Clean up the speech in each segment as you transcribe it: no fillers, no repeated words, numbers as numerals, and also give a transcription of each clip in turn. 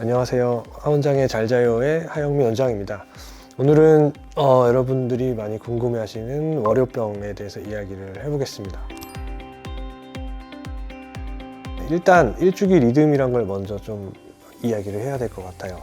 안녕하세요. 하원장의 잘자요의 하영민 원장입니다. 오늘은 여러분들이 많이 궁금해하시는 월요병에 대해서 이야기를 해보겠습니다. 일단 일주기 리듬이란 걸 먼저 좀 이야기를 해야 될 것 같아요.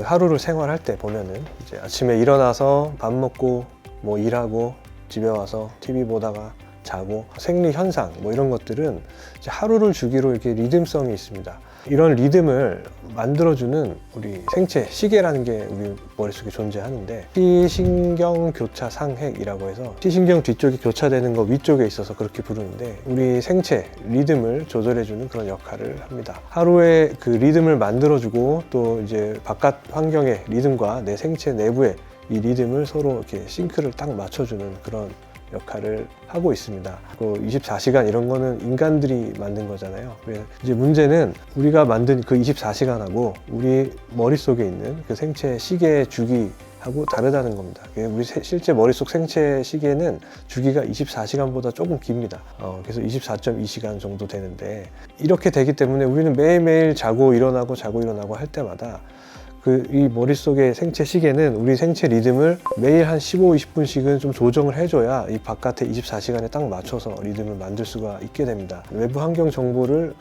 하루를 생활할 때 보면은 이제 아침에 일어나서 밥 먹고 뭐 일하고 집에 와서 TV 보다가 자고 생리 현상 뭐 이런 것들은 이제 하루를 주기로 이렇게 리듬성이 있습니다. 이런 리듬을 만들어주는 우리 생체 시계라는 게 우리 머릿속에 존재하는데, 시신경 교차 상핵이라고 해서 시신경 뒤쪽이 교차되는 거 위쪽에 있어서 그렇게 부르는데, 우리 생체 리듬을 조절해주는 그런 역할을 합니다. 하루에 그 리듬을 만들어주고 또 이제 바깥 환경의 리듬과 내 생체 내부의 이 리듬을 서로 이렇게 싱크를 딱 맞춰주는 그런 역할을 하고 있습니다. 24시간 이런 거는 인간들이 만든 거잖아요. 그래서 이제 문제는 우리가 만든 그 24시간하고 우리 머릿속에 있는 그 생체 시계 주기하고 다르다는 겁니다. 우리 실제 머릿속 생체 시계는 주기가 24시간보다 조금 깁니다. 그래서 24.2시간 정도 되는데, 이렇게 되기 때문에 우리는 매일매일 자고 일어나고 할 때마다 이 머릿속의 생체 시계는 우리 생체 리듬을 매일 한 15, 20분씩은 좀 조정을 해줘야 이 바깥의 24시간에 딱 맞춰서 리듬을 만들 수가 있게 됩니다. 외부 환경 정보를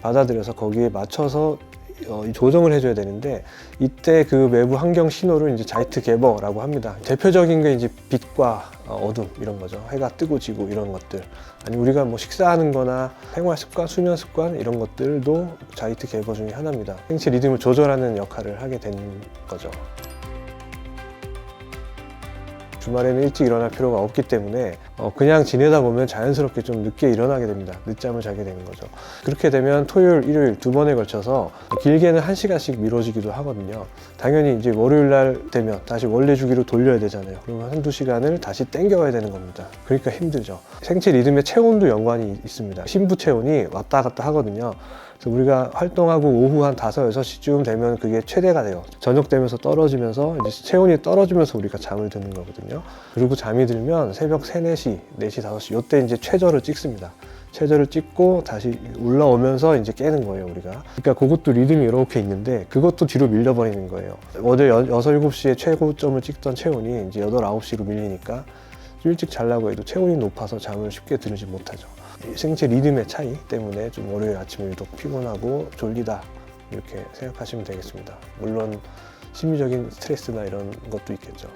받아들여서 거기에 맞춰서 조정을 해줘야 되는데, 이때 그 외부 환경 신호를 이제 자이트게버라고 합니다. 대표적인 게 이제 빛과 어둠 이런 거죠. 해가 뜨고 지고 이런 것들, 아니 우리가 뭐 식사하는 거나 생활 습관, 수면 습관 이런 것들도 자이트게버 중에 하나입니다. 생체 리듬을 조절하는 역할을 하게 된 거죠. 주말에는 일찍 일어날 필요가 없기 때문에 그냥 지내다 보면 자연스럽게 좀 늦게 일어나게 됩니다. 늦잠을 자게 되는 거죠. 그렇게 되면 토요일, 일요일 두 번에 걸쳐서 길게는 1시간씩 미뤄지기도 하거든요. 당연히 이제 월요일 날 되면 다시 원래 주기로 돌려야 되잖아요. 그러면 한두 시간을 다시 땡겨야 되는 겁니다. 그러니까 힘들죠. 생체 리듬의 체온도 연관이 있습니다. 심부 체온이 왔다 갔다 하거든요. 그래서 우리가 활동하고 오후 한 5, 6시쯤 되면 그게 최대가 돼요. 저녁 되면서 떨어지면서 이제 체온이 떨어지면서 우리가 잠을 드는 거거든요. 그리고 잠이 들면 새벽 3, 4시, 4시, 5시 이때 이제 최저를 찍습니다. 최저를 찍고 다시 올라오면서 이제 깨는 거예요, 우리가. 그러니까 그것도 리듬이 이렇게 있는데 그것도 뒤로 밀려버리는 거예요. 어제 6, 7시에 최고점을 찍던 체온이 이제 8, 9시로 밀리니까 일찍 자려고 해도 체온이 높아서 잠을 쉽게 들지 못하죠. 생체 리듬의 차이 때문에 좀 월요일 아침에 유독 피곤하고 졸리다 이렇게 생각하시면 되겠습니다. 물론 심리적인 스트레스나 이런 것도 있겠죠.